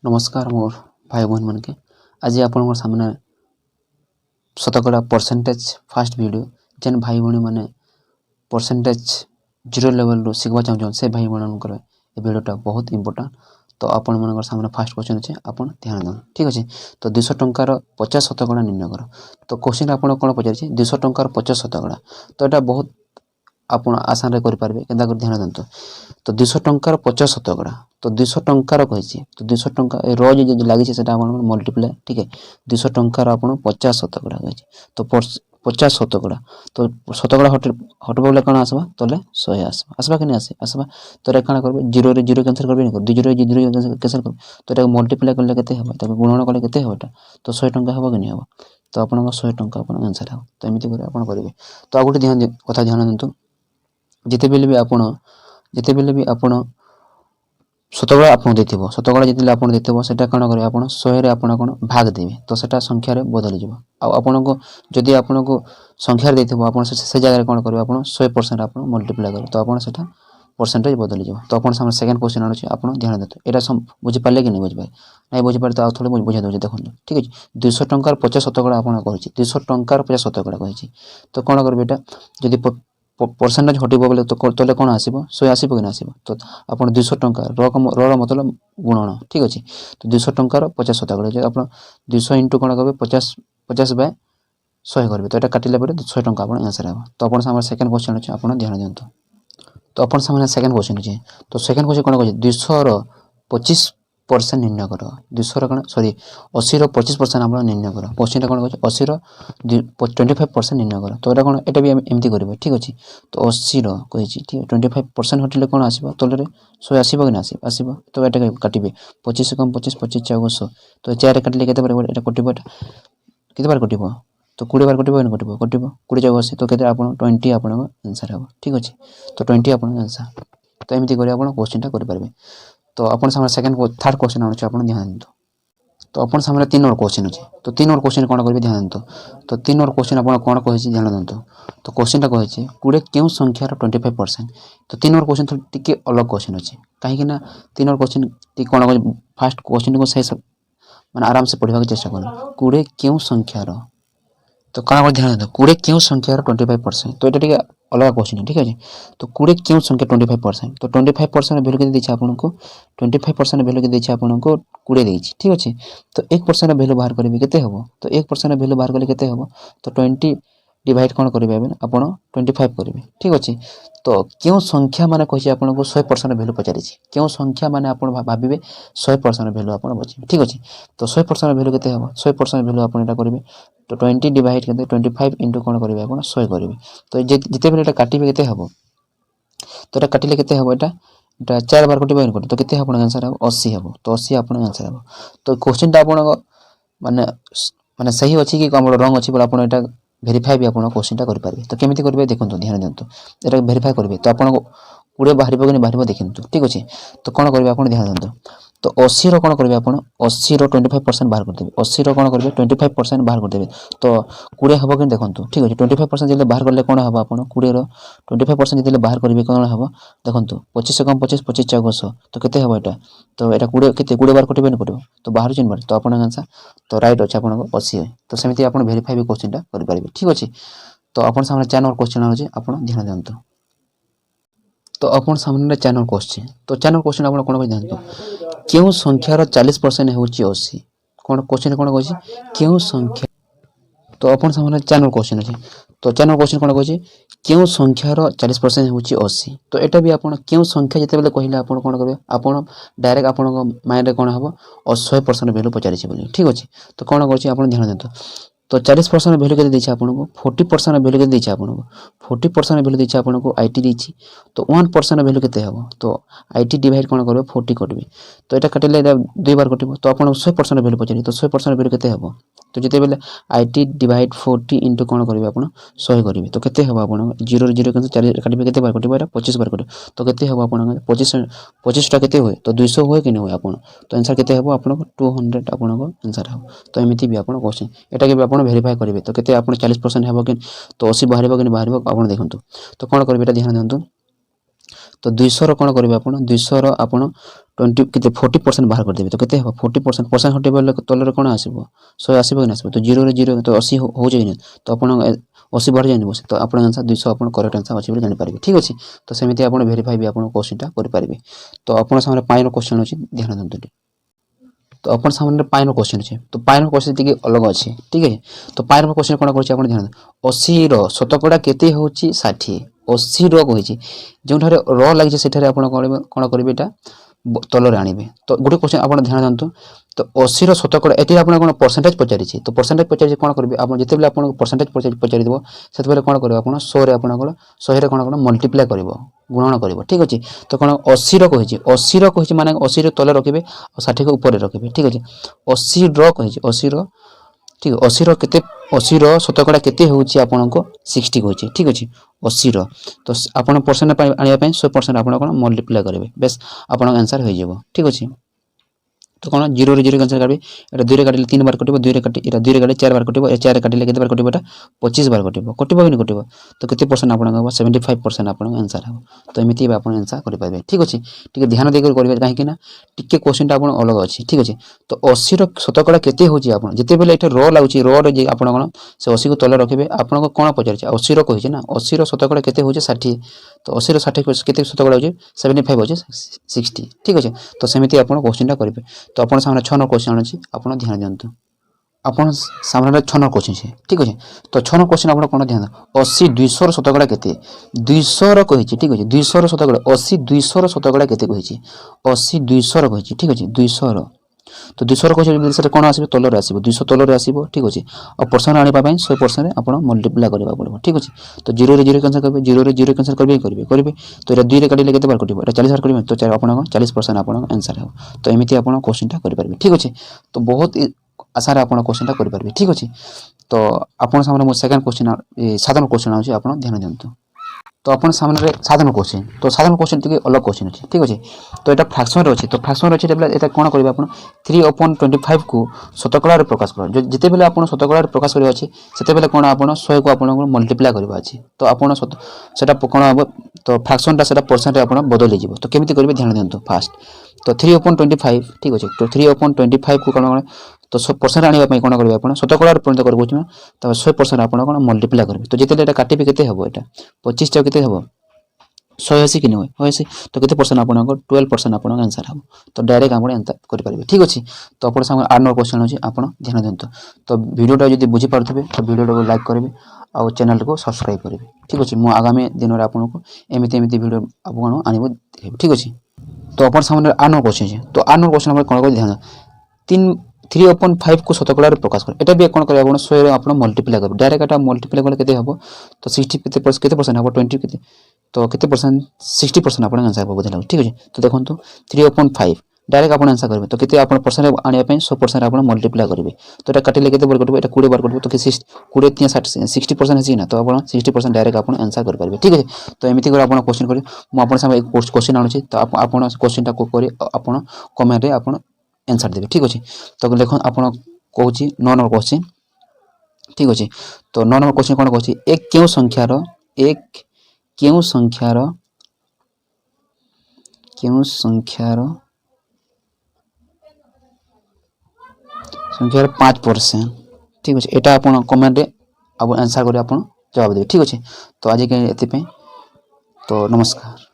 नमस्कार मोर भाई बहन मन के आज आपण सामने शतकड़ा परसेंटेज फास्ट वीडियो जेन भाई भणी मैंने परसेंटेज जीरो लेवल रो सीखवा चाहूँ से भाई बहन ये वीडियोटा बहुत इंपोर्टेंट। तो आपण मन सामने फास्ट क्वेश्चन अच्छे आप ध्यान दें ठीक अच्छे। तो 200 टंकार 50 शतकड़ा निर्णय कर। तो क्वेश्चन आप कौन पचार 200 टंकार 50 शतकड़ा तो यहाँ बहुत आप आसान करेंगे के ध्यान दें। तो 200 टंकार 50 शतकड़ा तो 200 टंकार कही तो 200 टंका जो लगी से मल्टीप्लाई ठीक है 200 टंकार आप 50 शतकड़ा कही तो 50 शतकड़ा तो शतकड़ा हटब बोले कौन आसवा तले 100 आसवा आसवा कि नहीं आसवा। तो ये कौन करेंगे जीरो रे जीरो कैंसल कर दो जीरो कैंसल कर तो मल्टीप्लाई कले केते हेबा गुणन कले केते हेबा तो 100 टंका हेबो कि नहीं हेबो तो आपन 100 टंका आपन आंसर हेबो। तो एमिति करे आपन करिवे। तो आ गोटे ध्यान कथा ध्यान देंतु जिते बेले भी आपन शतकड़ा आपन देथिबो शतकड़ा जितले आपन देथिबो सेटा कौन करेंगे आपन 100 रे आपन कौन भाग देबे तो सेटा संख्या रे बदल जिवो। आ आपन को जदि आपन को संख्या रे देथिबो आपन से जगह आपन करिवे आपन 100% आपन मल्टीप्लाई करिवे तो आपन सेटा परसेंटेज बदल जिवो। तो आपन सामने सेकंड क्वेश्चन आछि आपन ध्यान देतो एटा बुझि पाले कि नहीं बुझि पाए नहीं बुझि पारे तो आ थोड़े बुझा दउछि देखो ठीक अछि। 200 टंकार 50 शतकड़ा आपन कहिछि 200 टंकार 50 शतकड़ा कहिछि तो कौन करिवे एटा जदि परसेंटेज हटिबो बोले तो तले कौन आसीबो 100 आसीबो कि ना आसीबो तो आपन 200 टंकार रो मतलब गुणन ठीक अछि। तो 200 टंकार 50 शतकड़ा जे आपन 200 इंटू कौन करबे 50 50 बाय 100 करबे तो एटा काटिला परे 100 टंका आपन आंसर हेबो। तो आपन सामने सेकंड क्वेश्चन अछि आपन ध्यान देंतु। तो अपन सामने सेकंड क्वेश्चन अछि तो सेकंड क्वेश्चन कौन कहै 200 रो 25% निर्णय कर 200 रो कौन सॉरी 80 रो 25% आपण निर्णय कर क्वेश्चन कौन कहै 80 रो 25% निर्णय कर। तो एटा कौन एटा भी एमती करबे ठीक अछि। तो 80 रो कहै ठीक 25% हटिले कौन आसीबो तलरे 100 आसीबो कि ना आसीबो तो एटा काटिबे 25 कम 25 25 4 100 तो 4 काटिले केते बार एटा कटिबो केते बार कटिबो तो 20 बार कटिबो कि कटिबो 20 जगह 80 तो केते आपण 20 आपण आंसर हेबो ठीक अछि। तो 20 आपण आंसर। तो एमती करी आपण क्वेश्चन टा करि परबे। तो अपन सामने सेकंड थर्ड क्वेश्चन आउछ आपण ध्यान दो। तो अपन सामने तीन और क्वेश्चन अछि तो तीन और क्वेश्चन कोन करबे ध्यान दो। तो तीन और क्वेश्चन आपण कोन कहै ध्यान दंतो। तो क्वेश्चन टा कहै छै कुडे केउ संख्यार 25%। तो तीन और क्वेश्चन थोड़ी टिके अलग क्वेश्चन अछि काहे कि ना तीन और क्वेश्चन टी कोन फर्स्ट क्वेश्चन को सही माने आराम से पढ़िबा के चेष्टा करू कुडे केउ संख्यार तो कौन ध्यान दो कुडे क्यों संख्या 25% तो ये अलग क्वेश्चन ठीक है। तो कुडे क्यों संख्या 25% तो 25% वैल्यू के दी आपन को 25% वैल्यू के दी आपन को कुडे देछि ठीक अछि। तो 1% वैल्यू बाहर करिवे केते हबो तो 1% वैल्यू बाहर करले केते हबो तो 20 डिवाइड कोन करिवे आपन 25 करिवे ठीक अछि। तो क्यों संख्या माने कहि आपन को 100% वैल्यू पचारि छि क्यों संख्या माने आपन भाबिबे 100% वैल्यू आपन बचि ठीक अछि। तो 100% वैल्यू केते हबो 100% वैल्यू आपन एटा करिवे तो 20 डिवाइड करते 25 इंटू कौन करेंगे आप 100 करेंगे। तो जिते बेले काटिबे केते हबो तो एटा काटिले केते हबो एटा 4 बार कटिबो इन तो केते आपन आंसर हबो 80 हबो तो 80 आपन आंसर हबो। तो क्वेश्चन टा आपन माने माने सही अछि कि हमर रंग अछि बोला आपन एटा वेरीफाई भी आपन क्वेश्चन टा करि पारबे। तो केमिति करबे देखंतु ध्यान देंतु एटा वेरीफाई करबे तो आपन पुरे बाहरिबो कि बाहरिबो देखंतु ठीक अछि। तो कोन करबे आपन ध्यान देंतु। तो 80 रो कोन करबे आपन 80 रो 25% बाहर कर देबे 80 रो कोन करबे 25% बाहर कर देबे तो 20 हबो कि देखंतु ठीक अछि। 25% जले बाहर करले कोन हबो आपन 20 रो 25% जले बाहर करबे कोन हबो देखंतु 25 कम 25 25 4 100 तो केते हबो एटा तो एटा 20 केते 20 बार कटिबे न कटिबो तो बाहर चिन बार तो आपन आंसर तो राइट अछि आपन 80 तो सेमिति आपन वेरीफाई भी क्वेश्चन टा करि पारिबे ठीक अछि। तो आपन सामने चैनल क्वेश्चन अछि आपन ध्यान देंतु। तो अपन सामने चैनल क्वेश्चन तो चैनल क्वेश्चन आपन कोन ध्यान दो केउ संख्यार 40% होछि 80 कोन क्वेश्चन कोन कहछि केउ संख्या। तो अपन सामने चैनल क्वेश्चन अछि तो चैनल क्वेश्चन कोन कहछि केउ संख्यार 40% होछि 80 तो एटा भी आपन केउ संख्या जते बेले कहिले आपन कोन करबे आपन डायरेक्ट आपन माइंड रे कोन हबो 100% वैल्यू पचारि छै बोली ठीक अछि। तो कोन कहछि आपन ध्यान देतो। तो 40% वैल्यू के दैछि आपन को 40% वैल्यू के दैछि आपन को 40% वैल्यू दैछि आपन को आईटी दैछि तो 1% वैल्यू केते हबो तो आईटी डिवाइड कोन करबे 40 करबे तो एटा काटिले दुई बार कटिबो तो आपन 100% वैल्यू पचारि तो 100% वैल्यू केते हबो तो जते बेले आईटी डिवाइड 40 इनटू कोन करबे आपन 100 करबे तो केते हबो आपन 0 0 के 4 काटिबे केते बार कटिबो एटा 25 बार कटिबो तो केते हबो आपन 25 टा केते होय तो 200 होय कि नै होय आपन तो आंसर केते हबो आपन 200 आपन को आंसर हबो। तो एमिति भी आपन क्वेश्चन एटा के भी आपन वेरीफाई करिवे तो केते आपन 40% हेबो कि तो 80 बाहरिबो कि बाहरिबो आपन देखंतु। तो कोन करबे एटा ध्यान देंतु। तो 200 रो कोन करबे आपण 200 रो आपण 20 केते 40% बाहर कर देबे तो केते हो 40% परसेंट हटे बोले तले रे कोन आसीबो 100 आसीबो कि आसीबो तो 0 रे 0 तो 80 हो जाय नै तो आपण 80 बढ़ जाय बस तो आपण आंसर 200 आपण करेक्ट आंसर अछि बोली जानि पारिबे ठीक अछि तो सेमिति आपण वेरीफाई भी आपण क्वेश्चन टा करि पारिबे तो आपण सामने पाइन क्वेश्चन अछि ध्यान दंतु तो अपन सामने पाइन क्वेश्चन अछि तो पाइन क्वेश्चन टिके अलग अछि ठीक है तो पाइन क्वेश्चन कोन करछि आपण ध्यान 80 रो शतकड़ा केते होछि 60 80 रो कहछि जोठारे र लागि सेठारे आपण कोन करबे एटा तलरे आनिबे तो गोटे क्वेश्चन आपण ध्यान दंतु तो 80 रो शतकड़ा एटी आपण कोन परसेंटेज पचारि छी तो परसेंटेज पचारि कोन करबे आपण जते बेले आपण परसेंटेज पचारि देबो सेते बेले कोन करबे आपण 100 रे आपण 100 रे कोन मल्टीप्लाई करबो गुणन करबो ठीक अछि तो कोन 80 रो कहछि माने 80 रे तले रखिबे और 60 के ऊपर रखिबे ठीक अछि 80 रो कहछि 80 रो ठीक 80 रो केते 80 रो शतकड़ा केते होछि आपनको 60 कहछि ठीक अछि 80 रो तो आपण परसेंट आनिया पय 100% आपण कोन मल्टीप्लाई करबे बस आपण आंसर होई जेबो ठीक अछि तो कोन 0 रे 0 आंसर करबे एटा 2 रे काटिले 3 बार कटिबो 2 रे काटि एटा 2 रे काटिले 4 बार कटिबो ए 4 रे काटिले केते बार कटिबो एटा 25 बार कटिबो कटिबो कि न कटिबो तो केते परसेंट आपण कहबो 75% आपण आंसर हो तो एमिति आपण आंसर करि पाबे ठीक अछि ठीक ध्यान दे कर करबे काहे कि ना टिके क्वेश्चन टा आपण अलग अछि ठीक अछि तो 80 रो शतकड़ा केते होछि आपण जते बेले एटा रो लागुछि रो रे जे आपण कोन से 80 को तले रखिबे आपण को कोन पचारि छी 80 रो कहि छी ना 80 रो शतकड़ा केते होछि 60 तो 80 रो 60 केते शतकड़ा होछि 75 होछि 60 ठीक अछि तो सेमिति आपण क्वेश्चन टा करिबे तो आपण सामने 6 नो क्वेश्चन अछि आपण ध्यान दियंतु आपण सामने 6 नो क्वेश्चन छै ठीक अछि तो 6 नो क्वेश्चन आपण कोन ध्यान 80 200 रो शतकड़ा केते 200 रो कहि छी ठीक अछि 200 रो शतकड़ा 80 200 रो शतकड़ा केते कहि छी 80 200 रो कहि छी ठीक अछि 200 रो तो 200 रो कहि से कोन आसीबो तलरे आसीबो 200 तलरे आसीबो ठीक अछि और परसेंट आनि पय 100% रे आपण मल्टीप्लाई करबा पड़बो ठीक अछि तो 0 रे 0 कैंसिल करबे 0 रे 0 कैंसिल करबे तो एटा 2 रे काटिले केते बार कटिबो एटा 40 बार करिबे तो आपण 40% आपण आंसर हो तो एमिति आपण क्वेश्चन टा करि परबे ठीक अछि तो बहुत आशा रे आपण क्वेश्चन टा करि परबे ठीक अछि तो आपण सामने मो सेकंड क्वेश्चन साधारण क्वेश्चन आउछि आपण ध्यान दियंतु तो अपन सामने रे साधारण क्वेश्चन टिके अलग क्वेश्चन अछि ठीक अछि तो एटा फ्रैक्शन रे अछि तो फ्रैक्शन रे अछि एटा कोन करबे आपण 3/25 को शतकड़ा रे प्रकाश कर जते बेले आपण शतकड़ा रे प्रकाश करबा अछि सेते बेले कोन आपण 100 को आपण मल्टीप्लाई करबा अछि तो आपण सेटा कोन हबो तो फ्रैक्शन टा सेटा परसेंट रे आपण बदल जिवो तो केमिति करबे ध्यान दियंतु फास्ट तो 3/25 ठीक अछि तो 3/25 को कोन तो 100% आनिबा पय कोन करबे आपण शतकड़ा रे परिणत करबो छिना तो 100% आपण कोन मल्टीप्लाई करबे तो जते एटा काटिबे केते हबो एटा 25 टा केते हबो 180 कि नै 180 तो केते परसेंट आपण 12% आपण आंसर हबो तो डायरेक्ट आपण आंसर करि पारिबे ठीक अछि तो आपण सामने आर नो क्वेश्चन अछि आपण ध्यान दियंतु तो वीडियो टा जदी बुझि पारथबे तो वीडियो टा को लाइक करबे और चैनल को सब्सक्राइब करबे ठीक अछि मो आगामी दिन रे आपण को एमिति वीडियो आपण आनिबो ठीक अछि तो आपण सामने आर नो क्वेश्चन अछि तो आर नो क्वेश्चन आपण कोन को ध्यान 3/5 को शतकड़ा रे प्रकाश कर एटा भी कोन करे आपण 100 रे आपण मल्टीप्लाई कर डायरेक्ट एटा मल्टीप्लाई करले केते हबो तो 60 केते परसेंट हबो 20 केते तो केते परसेंट 60% आपण आंसर हबो बुझला ठीक अछि तो देखंतु 3/5 डायरेक्ट आपण आंसर करबे तो केते आपण परसेंट आनिया पय 100% आपण मल्टीप्लाई करबे तो एटा काटिले केते बार कटबो एटा 20 बार कटबो तो 20 3 60% अछि ना तो आपण 60% डायरेक्ट आपण आंसर कर परबे ठीक अछि तो एमिति कर आपण क्वेश्चन करी मो आपण सामने एक क्वेश्चन आनुछि तो आपण क्वेश्चन टा को करी आपण कमेंट रे आपण आंसर देबे ठीक अछि तो देखो आपण कहूची 9 नंबर क्वेश्चन ठीक अछि तो 9 नंबर क्वेश्चन कोन कहूची एक केउ संख्यार संख्यार 5% ठीक अछि एटा आपण कमेंट रे आपण आंसर करी आपण जवाब देबे ठीक अछि तो आज के एति पे तो नमस्कार।